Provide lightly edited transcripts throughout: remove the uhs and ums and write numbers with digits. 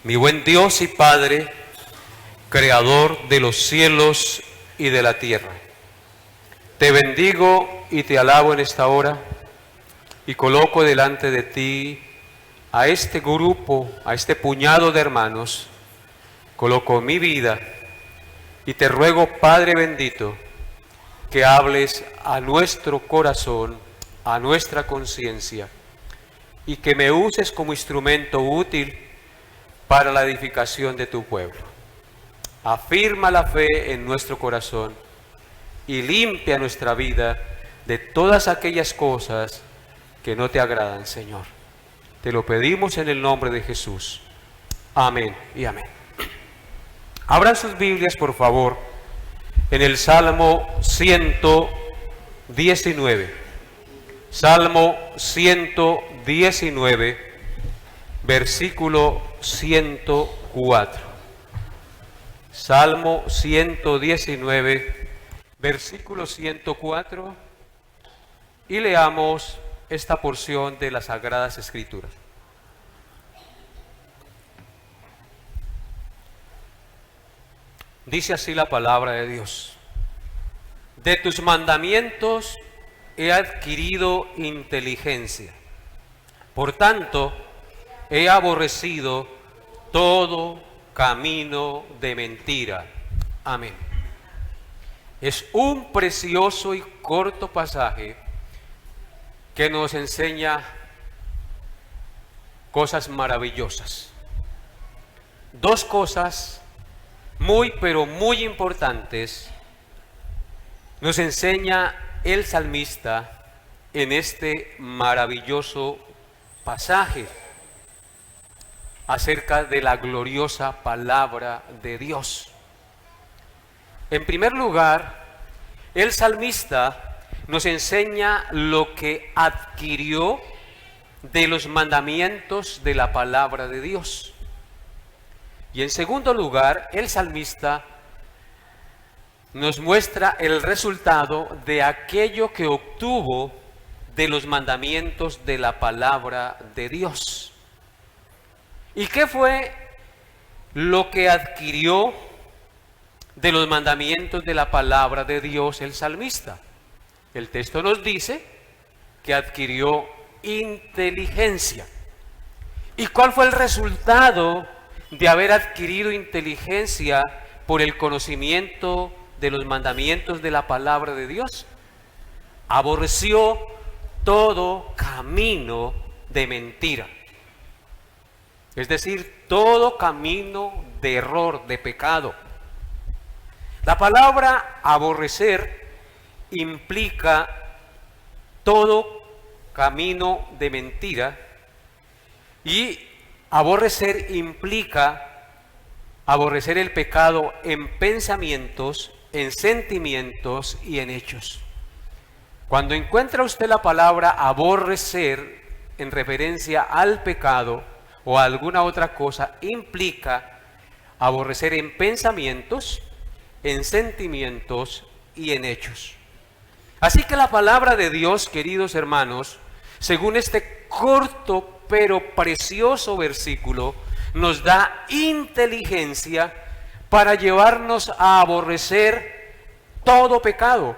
Mi buen Dios y Padre, Creador de los cielos y de la tierra, te bendigo y te alabo en esta hora y coloco delante de ti a este grupo, a este puñado de hermanos, coloco mi vida y te ruego, Padre bendito, que hables a nuestro corazón, a nuestra conciencia, y que me uses como instrumento útil para la edificación de tu pueblo. Afirma la fe en nuestro corazón y limpia nuestra vida de todas aquellas cosas que no te agradan, Señor. Te lo pedimos en el nombre de Jesús. Amén y amén. Abran sus Biblias, por favor, en el Salmo 119. Salmo 119, versículo 104. Salmo 119, versículo 104. Y leamos esta porción de las Sagradas Escrituras. Dice así la palabra de Dios: de tus mandamientos he adquirido inteligencia, por tanto he aborrecido todo camino de mentira. Amén. Es un precioso y corto pasaje que nos enseña cosas maravillosas. Dos cosas muy pero muy importantes nos enseña el salmista en este maravilloso pasaje acerca de la gloriosa palabra de Dios. En primer lugar, el salmista nos enseña lo que adquirió de los mandamientos de la palabra de Dios. Y en segundo lugar, el salmista nos muestra el resultado de aquello que obtuvo de los mandamientos de la palabra de Dios. ¿Y qué fue lo que adquirió de los mandamientos de la palabra de Dios el salmista? El texto nos dice que adquirió inteligencia. ¿Y cuál fue el resultado de haber adquirido inteligencia por el conocimiento de los mandamientos de la palabra de Dios? Aborreció todo camino de mentira. Es decir, todo camino de error, de pecado. La palabra aborrecer implica todo camino de mentira, y aborrecer implica aborrecer el pecado en pensamientos, en sentimientos y en hechos. Cuando encuentra usted la palabra aborrecer en referencia al pecado o a alguna otra cosa, implica aborrecer en pensamientos, en sentimientos y en hechos. Así que la palabra de Dios, queridos hermanos, según este corto pero precioso versículo, nos da inteligencia para llevarnos a aborrecer todo pecado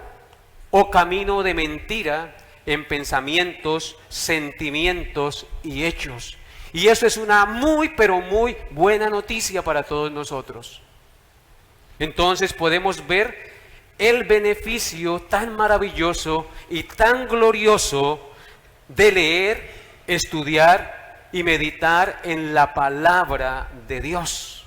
o camino de mentira en pensamientos, sentimientos y hechos. Y eso es una muy pero muy buena noticia para todos nosotros. Entonces podemos ver el beneficio tan maravilloso y tan glorioso de leer, estudiar y meditar en la palabra de Dios.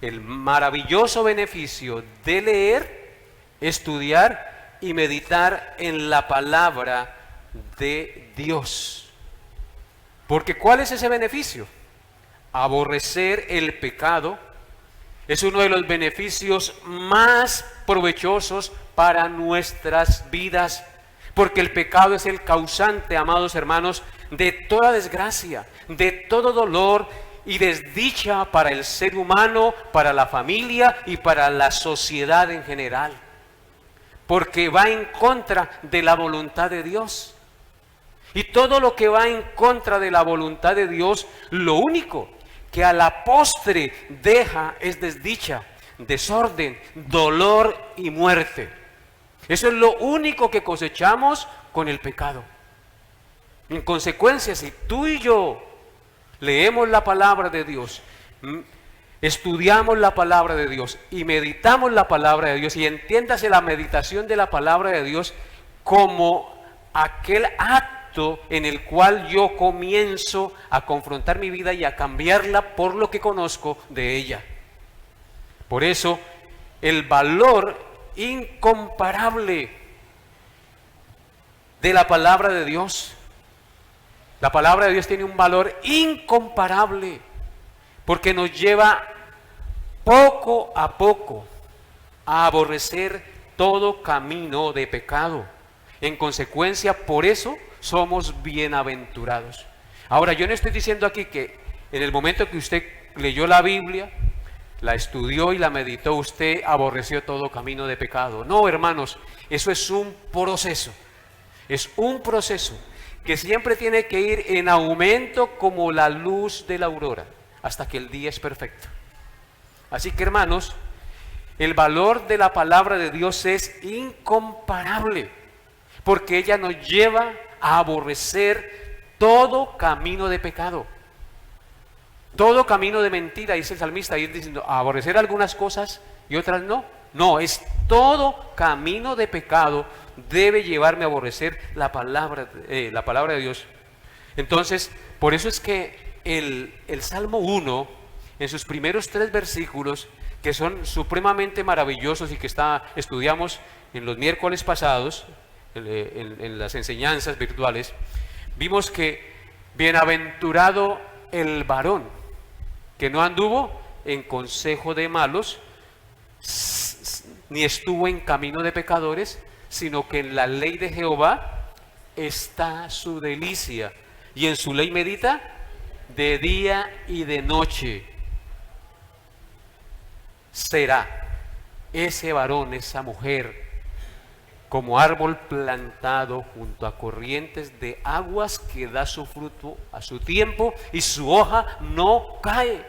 El maravilloso beneficio de leer, estudiar y meditar en la palabra de Dios. Porque ¿cuál es ese beneficio? Aborrecer el pecado es uno de los beneficios más provechosos para nuestras vidas, porque el pecado es el causante, amados hermanos, de toda desgracia, de todo dolor y desdicha para el ser humano, para la familia y para la sociedad en general, porque va en contra de la voluntad de Dios. Y todo lo que va en contra de la voluntad de Dios, lo único que a la postre deja es desdicha, desorden, dolor y muerte. Eso es lo único que cosechamos con el pecado. En consecuencia, si tú y yo leemos la palabra de Dios, estudiamos la palabra de Dios y meditamos la palabra de Dios, y entiéndase la meditación de la palabra de Dios como aquel acto en el cual yo comienzo a confrontar mi vida y a cambiarla por lo que conozco de ella. Por eso, el valor incomparable de la palabra de Dios. La palabra de Dios tiene un valor incomparable porque nos lleva poco a poco a aborrecer todo camino de pecado. En consecuencia, por eso somos bienaventurados. Ahora, yo no estoy diciendo aquí que en el momento que usted leyó la Biblia, la estudió y la meditó, usted aborreció todo camino de pecado. No, hermanos, eso es un proceso. Es un proceso que siempre tiene que ir en aumento como la luz de la aurora, hasta que el día es perfecto. Así que, hermanos, el valor de la palabra de Dios es incomparable, porque ella nos lleva a aborrecer todo camino de pecado, todo camino de mentira, dice el salmista, y diciendo, a aborrecer algunas cosas y otras no. No, es todo camino de pecado debe llevarme a aborrecer la palabra de Dios. Entonces, por eso es que el Salmo 1, en sus primeros 3 versículos, que son supremamente maravillosos y que estudiamos en los miércoles pasados, en las enseñanzas virtuales, vimos que bienaventurado el varón que no anduvo en consejo de malos, ni estuvo en camino de pecadores, sino que en la ley de Jehová está su delicia, y en su ley medita de día y de noche. Será ese varón, esa mujer, como árbol plantado junto a corrientes de aguas, que da su fruto a su tiempo y su hoja no cae.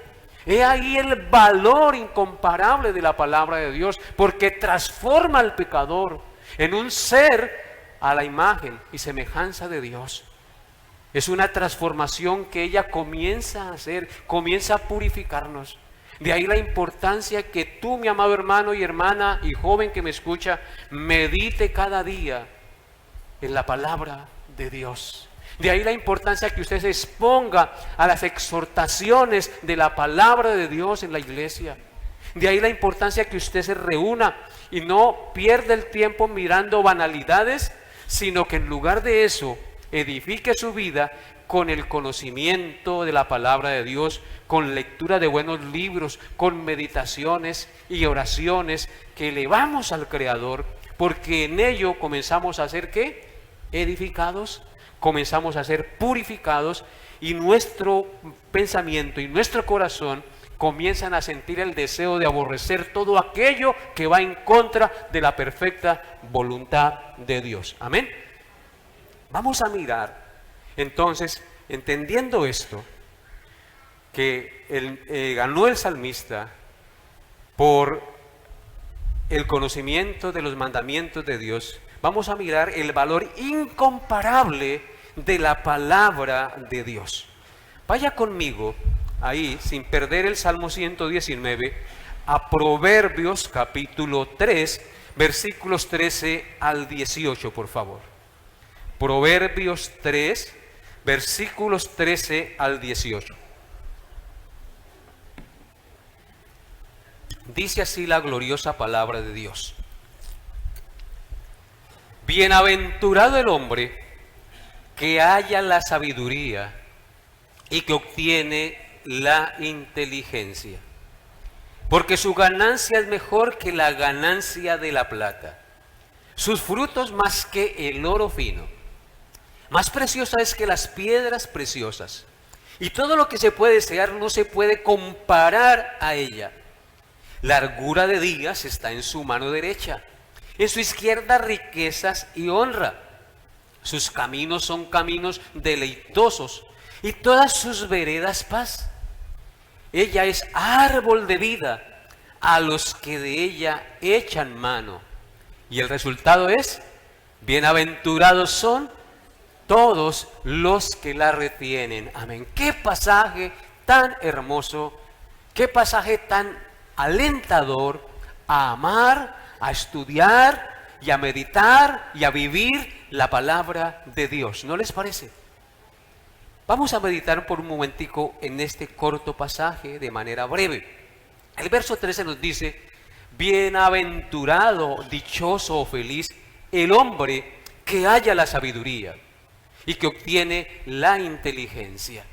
He ahí el valor incomparable de la palabra de Dios, porque transforma al pecador en un ser a la imagen y semejanza de Dios. Es una transformación que ella comienza a hacer, comienza a purificarnos. De ahí la importancia que tú, mi amado hermano y hermana y joven que me escucha, medite cada día en la palabra de Dios. De ahí la importancia que usted se exponga a las exhortaciones de la palabra de Dios en la iglesia. De ahí la importancia que usted se reúna y no pierda el tiempo mirando banalidades, sino que en lugar de eso edifique su vida con el conocimiento de la palabra de Dios, con lectura de buenos libros, con meditaciones y oraciones que elevamos al Creador, porque en ello comenzamos a ser ¿qué? Edificados, comenzamos a ser purificados, y nuestro pensamiento y nuestro corazón comienzan a sentir el deseo de aborrecer todo aquello que va en contra de la perfecta voluntad de Dios. Amén. Vamos a mirar entonces, entendiendo esto, que ganó el salmista por el conocimiento de los mandamientos de Dios. Vamos a mirar el valor incomparable de la palabra de Dios. Vaya conmigo ahí, sin perder el Salmo 119, a Proverbios capítulo 3, versículos 13 al 18, por favor. Proverbios 3, versículos 13 al 18. Dice así la gloriosa palabra de Dios: bienaventurado el hombre que halla la sabiduría y que obtiene la inteligencia, porque su ganancia es mejor que la ganancia de la plata, sus frutos más que el oro fino. Más preciosa es que las piedras preciosas, y todo lo que se puede desear no se puede comparar a ella. Largura de días está en su mano derecha, en su izquierda riquezas y honra. Sus caminos son caminos deleitosos, y todas sus veredas paz. Ella es árbol de vida a los que de ella echan mano. Y el resultado es, bienaventurados son todos los que la retienen. Amén. Qué pasaje tan hermoso, qué pasaje tan alentador a amar, a estudiar y a meditar y a vivir la palabra de Dios. ¿No les parece? Vamos a meditar por un momentico en este corto pasaje de manera breve. El verso 13 nos dice: bienaventurado, dichoso o feliz el hombre que halla la sabiduría y que obtiene la inteligencia.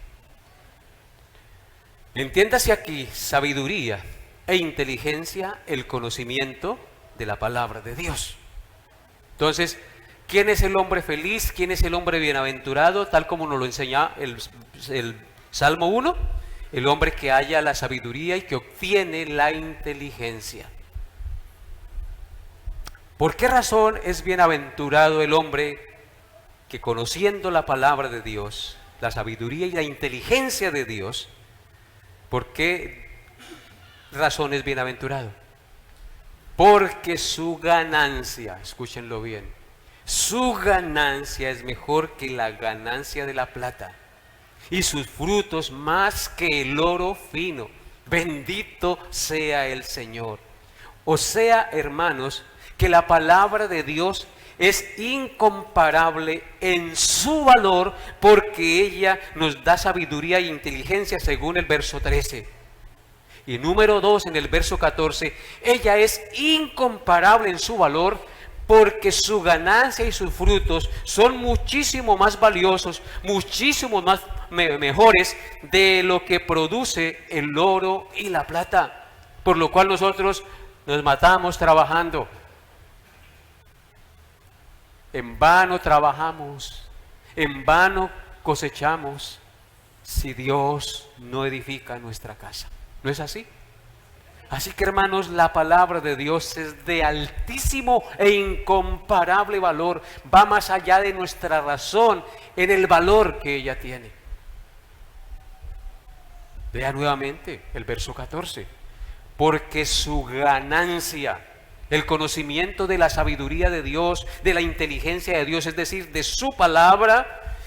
Entiéndase aquí sabiduría e inteligencia, el conocimiento de la palabra de Dios. Entonces, ¿quién es el hombre feliz? ¿Quién es el hombre bienaventurado? Tal como nos lo enseña el Salmo 1, el hombre que halla la sabiduría y que obtiene la inteligencia. ¿Por qué razón es bienaventurado el hombre que, conociendo la palabra de Dios, la sabiduría y la inteligencia de Dios, por qué razón es bienaventurado? Porque su ganancia, escúchenlo bien, su ganancia es mejor que la ganancia de la plata, y sus frutos más que el oro fino. Bendito sea el Señor. O sea, hermanos, que la palabra de Dios es incomparable en su valor, porque ella nos da sabiduría e inteligencia según el verso 13. Y número 2, en el verso 14, ella es incomparable en su valor, porque su ganancia y sus frutos son muchísimo más valiosos, muchísimo más mejores de lo que produce el oro y la plata, por lo cual nosotros nos matamos trabajando. En vano trabajamos, en vano cosechamos, si Dios no edifica nuestra casa. ¿No es así? Así que, hermanos, la palabra de Dios es de altísimo e incomparable valor. Va más allá de nuestra razón en el valor que ella tiene. Vea nuevamente el verso 14. Porque su ganancia, el conocimiento de la sabiduría de Dios, de la inteligencia de Dios, es decir, de su palabra,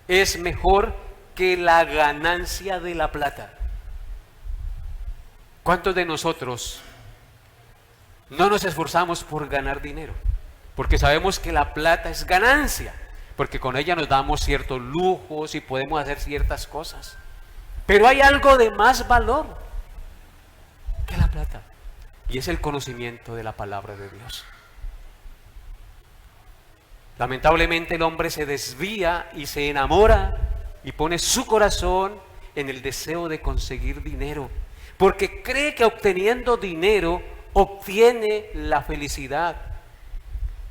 es mejor que la ganancia de la plata. ¿Cuántos de nosotros no nos esforzamos por ganar dinero? Porque sabemos que la plata es ganancia, porque con ella nos damos ciertos lujos y podemos hacer ciertas cosas. Pero hay algo de más valor que la plata, y es el conocimiento de la palabra de Dios. Lamentablemente el hombre se desvía y se enamora y pone su corazón en el deseo de conseguir dinero, porque cree que obteniendo dinero obtiene la felicidad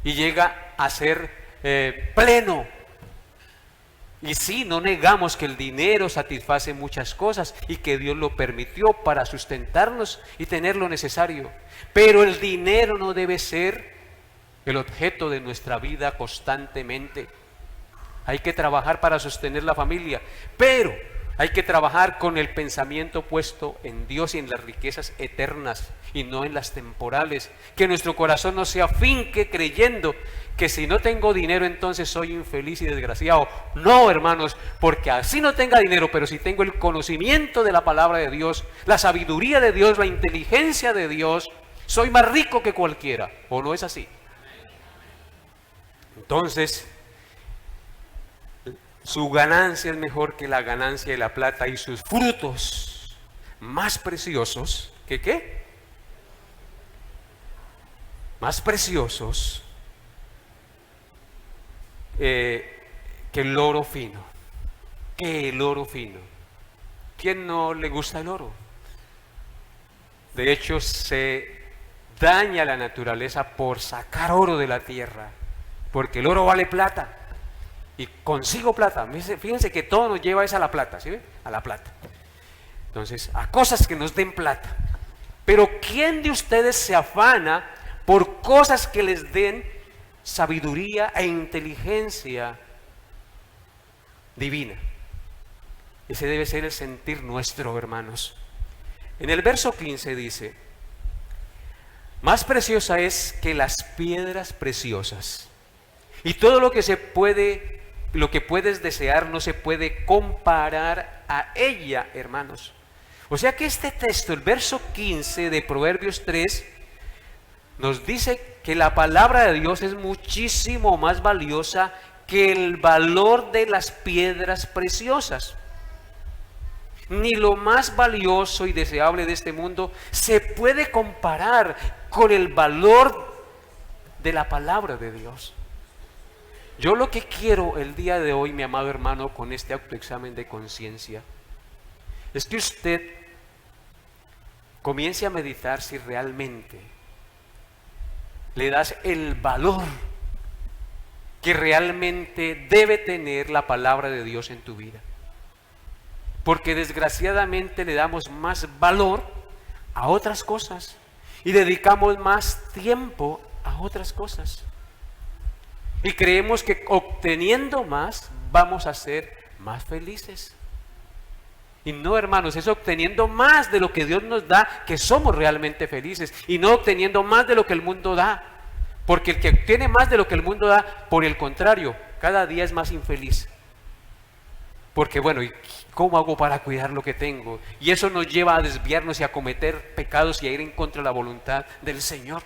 y llega a ser pleno. Y sí, no negamos que el dinero satisface muchas cosas y que Dios lo permitió para sustentarnos y tener lo necesario. Pero el dinero no debe ser el objeto de nuestra vida constantemente. Hay que trabajar para sostener la familia, pero hay que trabajar con el pensamiento puesto en Dios y en las riquezas eternas y no en las temporales. Que nuestro corazón no se afinque creyendo que si no tengo dinero entonces soy infeliz y desgraciado. No, hermanos, porque así no tenga dinero, pero si tengo el conocimiento de la palabra de Dios, la sabiduría de Dios, la inteligencia de Dios, soy más rico que cualquiera. ¿O no es así? Entonces, su ganancia es mejor que la ganancia de la plata, y sus frutos más preciosos que ¿qué? Más preciosos que el oro fino. Que el oro fino. ¿Quién no le gusta el oro? De hecho, se daña la naturaleza por sacar oro de la tierra, porque el oro vale plata. Y consigo plata. Fíjense que todo nos lleva a la plata, ¿sí ve? A la plata. Entonces, a cosas que nos den plata. Pero ¿quién de ustedes se afana por cosas que les den sabiduría e inteligencia divina? Ese debe ser el sentir nuestro, hermanos. En el verso 15 dice: más preciosa es que las piedras preciosas. Y todo lo que puedes desear no se puede comparar a ella, hermanos. O sea que este texto, el verso 15 de Proverbios 3, nos dice que la palabra de Dios es muchísimo más valiosa que el valor de las piedras preciosas. Ni lo más valioso y deseable de este mundo se puede comparar con el valor de la palabra de Dios. Yo lo que quiero el día de hoy, mi amado hermano, con este autoexamen de conciencia, es que usted comience a meditar si realmente le das el valor que realmente debe tener la palabra de Dios en tu vida. Porque desgraciadamente le damos más valor a otras cosas y dedicamos más tiempo a otras cosas. Y creemos que obteniendo más vamos a ser más felices. Y no, hermanos, es obteniendo más de lo que Dios nos da que somos realmente felices, y no obteniendo más de lo que el mundo da. Porque el que obtiene más de lo que el mundo da, por el contrario, cada día es más infeliz. Porque bueno, ¿y cómo hago para cuidar lo que tengo? Y eso nos lleva a desviarnos y a cometer pecados y a ir en contra de la voluntad del Señor.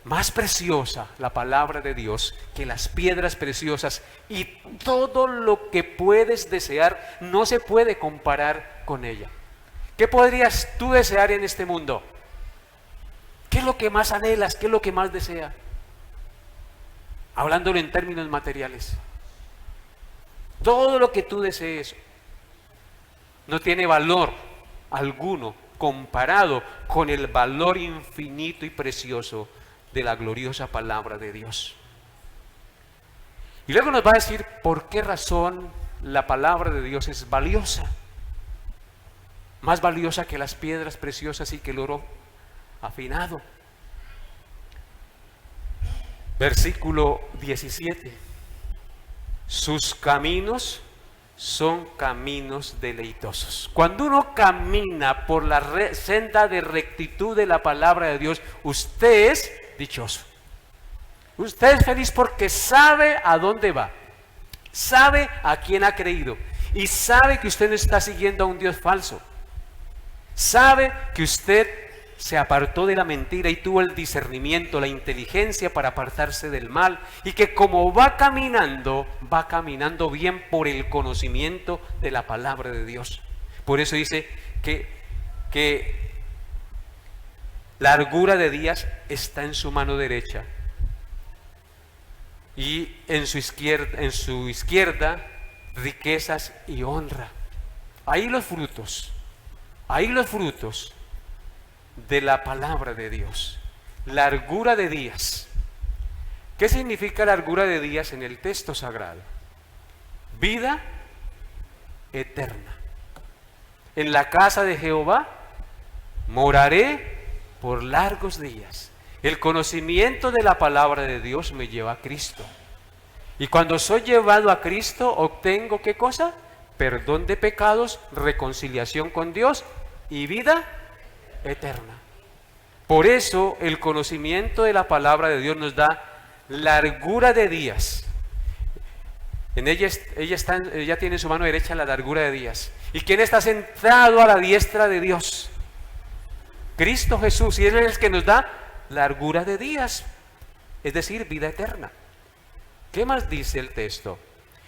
Más preciosa la palabra de Dios que las piedras preciosas, y todo lo que puedes desear no se puede comparar con ella. ¿Qué podrías tú desear en este mundo? ¿Qué es lo que más anhelas? ¿Qué es lo que más deseas? Hablándolo en términos materiales. Todo lo que tú desees no tiene valor alguno comparado con el valor infinito y precioso de la gloriosa palabra de Dios. Y luego nos va a decir por qué razón la palabra de Dios es valiosa, más valiosa que las piedras preciosas y que el oro afinado. Versículo 17: sus caminos son caminos deleitosos. Cuando uno camina por la senda de rectitud de la palabra de Dios, usted es dichoso. Usted es feliz porque sabe a dónde va, sabe a quién ha creído, y sabe que usted no está siguiendo a un Dios falso. Sabe que usted se apartó de la mentira y tuvo el discernimiento, la inteligencia para apartarse del mal, y que como va caminando bien por el conocimiento de la palabra de Dios. Por eso dice que largura de días está en su mano derecha, y en su izquierda riquezas y honra. Ahí los frutos de la palabra de Dios. Largura de días. ¿Qué significa largura de días en el texto sagrado? Vida eterna. En la casa de Jehová moraré por largos días. El conocimiento de la palabra de Dios me lleva a Cristo. Y cuando soy llevado a Cristo, obtengo ¿qué cosa? Perdón de pecados, reconciliación con Dios y vida eterna. Por eso el conocimiento de la palabra de Dios nos da largura de días. En ella tiene en su mano derecha la largura de días. ¿Y quién está sentado a la diestra de Dios? Cristo Jesús. Y Él es el que nos da largura de días, es decir, vida eterna. ¿Qué más dice el texto?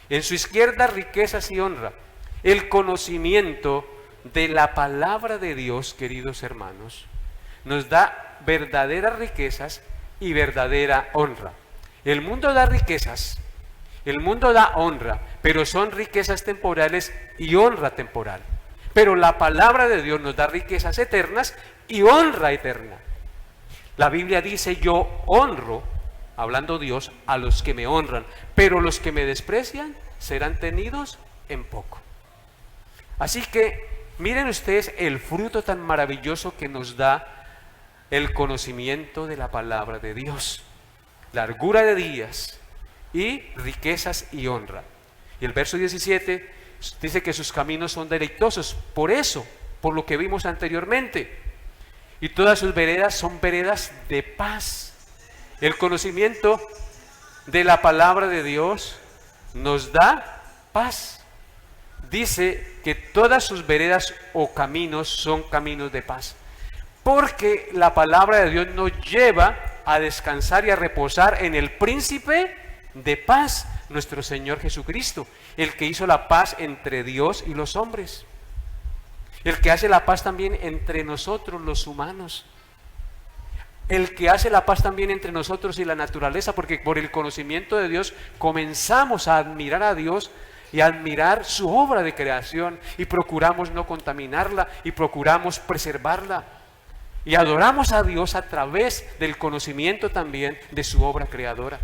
En su izquierda riquezas y honra. El conocimiento de la palabra de Dios, queridos hermanos, nos da verdaderas riquezas y verdadera honra. El mundo da riquezas, el mundo da honra, pero son riquezas temporales y honra temporal. Pero la palabra de Dios nos da riquezas eternas y honra eterna. La Biblia dice: yo honro, hablando Dios, a los que me honran, pero los que me desprecian serán tenidos en poco. Así que miren ustedes el fruto tan maravilloso que nos da el conocimiento de la palabra de Dios. Largura de días y riquezas y honra. Y el verso 17 dice que sus caminos son deleitosos. Por por lo que vimos anteriormente. Y todas sus veredas son veredas de paz. El conocimiento de la palabra de Dios nos da paz. Dice que todas sus veredas o caminos son caminos de paz. Porque la palabra de Dios nos lleva a descansar y a reposar en el príncipe de paz, nuestro Señor Jesucristo, el que hizo la paz entre Dios y los hombres, el que hace la paz también entre nosotros los humanos, el que hace la paz también entre nosotros y la naturaleza, porque por el conocimiento de Dios comenzamos a admirar a Dios y a admirar su obra de creación, y procuramos no contaminarla y procuramos preservarla, y adoramos a Dios a través del conocimiento también de su obra creadora.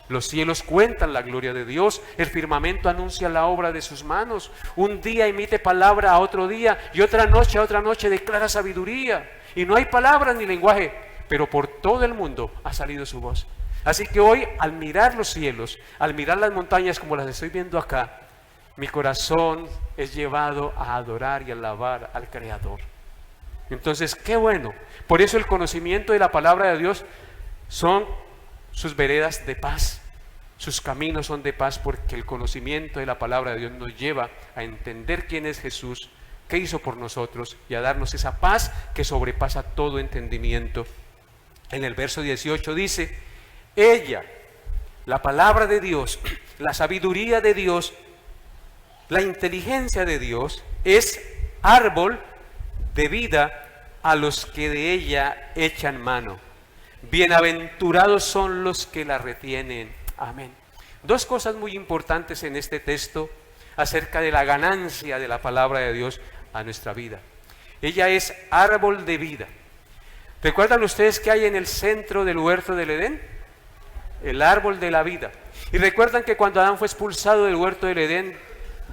Los cielos cuentan la gloria de Dios, el firmamento anuncia la obra de sus manos. Un día emite palabra a otro día, y otra noche declara sabiduría. Y no hay palabras ni lenguaje, pero por todo el mundo ha salido su voz. Así que hoy, al mirar los cielos, al mirar las montañas como las estoy viendo acá, mi corazón es llevado a adorar y alabar al Creador. Entonces, qué bueno. Por eso el conocimiento de la palabra de Dios son sus veredas de paz, sus caminos son de paz, porque el conocimiento de la palabra de Dios nos lleva a entender quién es Jesús, qué hizo por nosotros, y a darnos esa paz que sobrepasa todo entendimiento. En el verso 18 dice: ella, la palabra de Dios, la sabiduría de Dios, la inteligencia de Dios, es árbol de vida a los que de ella echan mano. Bienaventurados son los que la retienen. Amén. Dos cosas muy importantes en este texto acerca de la ganancia de la palabra de Dios a nuestra vida. Ella es árbol de vida. ¿Recuerdan ustedes que hay en el centro del huerto del Edén? El árbol de la vida. Y recuerdan que cuando Adán fue expulsado del huerto del Edén,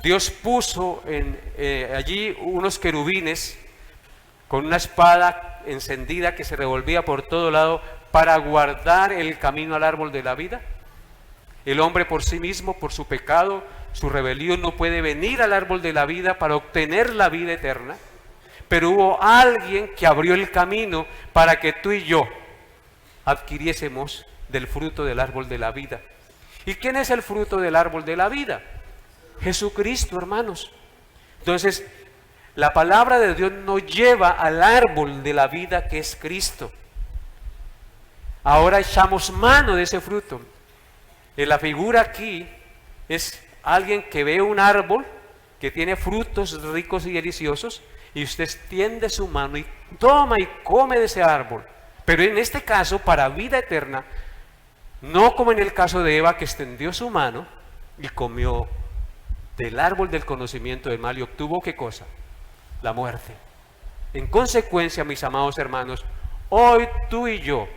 Dios puso allí unos querubines con una espada encendida que se revolvía por todo lado para guardar el camino al árbol de la vida. El hombre por sí mismo, por su pecado, su rebelión, no puede venir al árbol de la vida para obtener la vida eterna, pero hubo alguien que abrió el camino para que tú y yo adquiriésemos del fruto del árbol de la vida. ¿Y quién es el fruto del árbol de la vida? Jesucristo, hermanos. Entonces, la palabra de Dios nos lleva al árbol de la vida, que es Cristo. Ahora echamos mano de ese fruto. La figura aquí es alguien que ve un árbol que tiene frutos ricos y deliciosos, y usted extiende su mano y toma y come de ese árbol. Pero en este caso, para vida eterna, no como en el caso de Eva, que extendió su mano y comió del árbol del conocimiento del mal y obtuvo ¿qué cosa? La muerte. En consecuencia, mis amados hermanos, hoy tú y yo,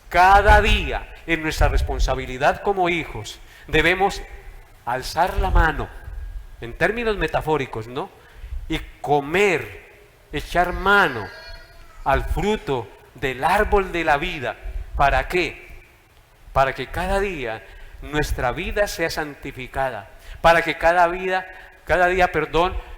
cada día en nuestra responsabilidad como hijos, debemos alzar la mano, en términos metafóricos, ¿no? Y comer, echar mano al fruto del árbol de la vida. ¿Para qué? Para que cada día nuestra vida sea santificada, para que cada día,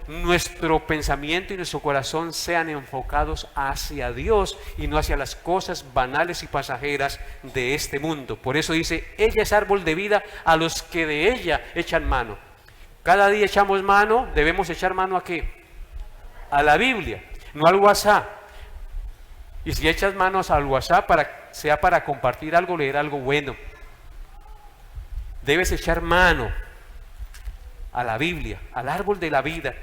nuestro pensamiento y nuestro corazón sean enfocados hacia Dios y no hacia las cosas banales y pasajeras de este mundo. Por eso dice, ella es árbol de vida a los que de ella echan mano. Cada día echamos mano, debemos echar mano ¿a qué? A la Biblia, no al WhatsApp. Y si echas manos al WhatsApp, sea para compartir algo, leer algo bueno. Debes echar mano a la Biblia, al árbol de la vida,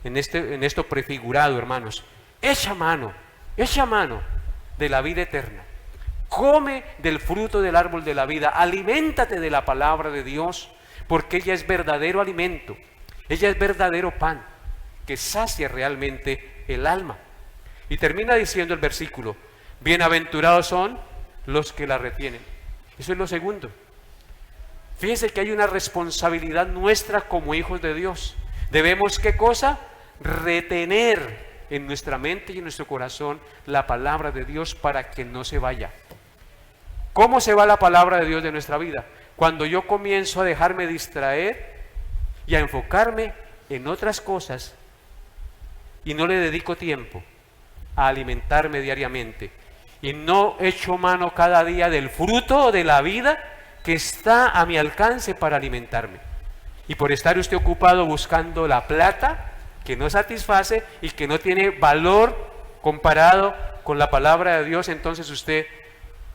en esto prefigurado, hermanos. Echa mano de la vida eterna. Come del fruto del árbol de la vida. Aliméntate de la palabra de Dios, porque ella es verdadero alimento. Ella es verdadero pan que sacia realmente el alma. Y termina diciendo el versículo: bienaventurados son los que la retienen. Eso es lo segundo. Fíjense que hay una responsabilidad nuestra como hijos de Dios. Debemos, ¿qué cosa? Retener en nuestra mente y en nuestro corazón la palabra de Dios para que no se vaya. ¿Cómo se va la palabra de Dios de nuestra vida? Cuando yo comienzo a dejarme distraer y a enfocarme en otras cosas y no le dedico tiempo a alimentarme diariamente y no echo mano cada día del fruto de la vida que está a mi alcance para alimentarme. Y por estar usted ocupado buscando la plata que no satisface y que no tiene valor comparado con la palabra de Dios, entonces usted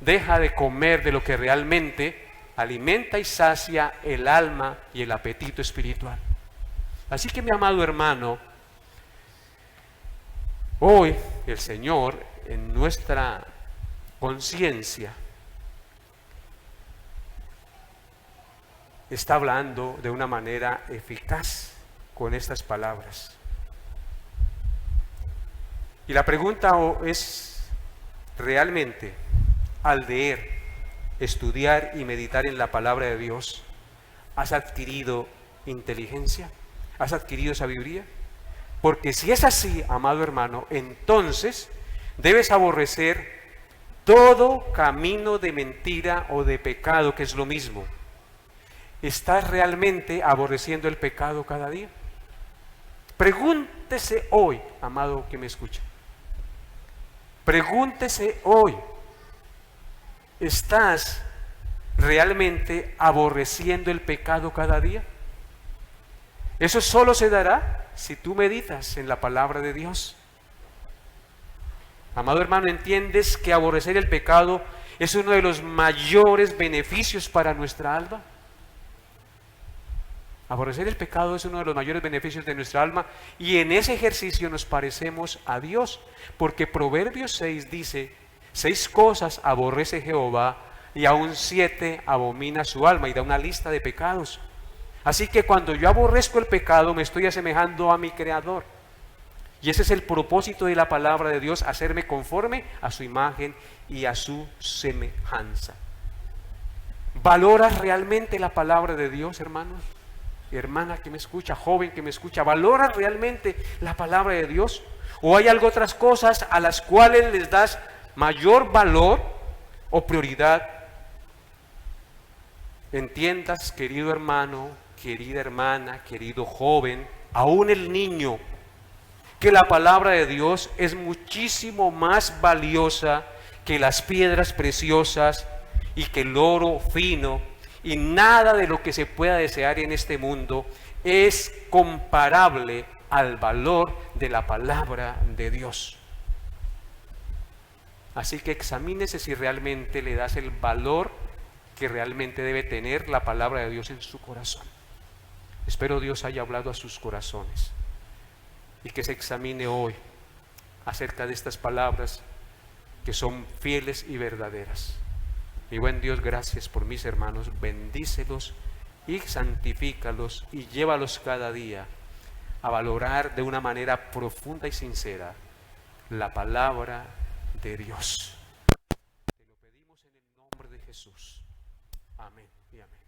deja de comer de lo que realmente alimenta y sacia el alma y el apetito espiritual. Así que, mi amado hermano, hoy el Señor en nuestra conciencia está hablando de una manera eficaz con estas palabras. Y la pregunta es, ¿realmente al leer, estudiar y meditar en la palabra de Dios, has adquirido inteligencia? ¿Has adquirido sabiduría? Porque si es así, amado hermano, entonces debes aborrecer todo camino de mentira o de pecado, que es lo mismo. ¿Estás realmente aborreciendo el pecado cada día? Pregúntese hoy, amado que me escucha. Pregúntese hoy, ¿estás realmente aborreciendo el pecado cada día? Eso solo se dará si tú meditas en la palabra de Dios. Amado hermano, ¿entiendes que aborrecer el pecado es uno de los mayores beneficios para nuestra alma? Aborrecer el pecado es uno de los mayores beneficios de nuestra alma, y en ese ejercicio nos parecemos a Dios, porque Proverbios 6 dice: 6 cosas aborrece Jehová y aún 7 abomina su alma, y da una lista de pecados. Así que cuando yo aborrezco el pecado, me estoy asemejando a mi Creador, y ese es el propósito de la palabra de Dios: hacerme conforme a su imagen y a su semejanza. ¿Valoras realmente la palabra de Dios, hermanos? Hermana que me escucha, joven que me escucha, ¿valoras realmente la palabra de Dios? ¿O hay algo, otras cosas a las cuales les das mayor valor o prioridad? Entiendas, querido hermano, querida hermana, querido joven, aún el niño, que la palabra de Dios es muchísimo más valiosa que las piedras preciosas y que el oro fino. Y nada de lo que se pueda desear en este mundo es comparable al valor de la palabra de Dios. Así que examínese si realmente le das el valor que realmente debe tener la palabra de Dios en su corazón. Espero Dios haya hablado a sus corazones y que se examine hoy acerca de estas palabras que son fieles y verdaderas. Mi buen Dios, gracias por mis hermanos, bendícelos y santifícalos y llévalos cada día a valorar de una manera profunda y sincera la palabra de Dios. Te lo pedimos en el nombre de Jesús. Amén y amén.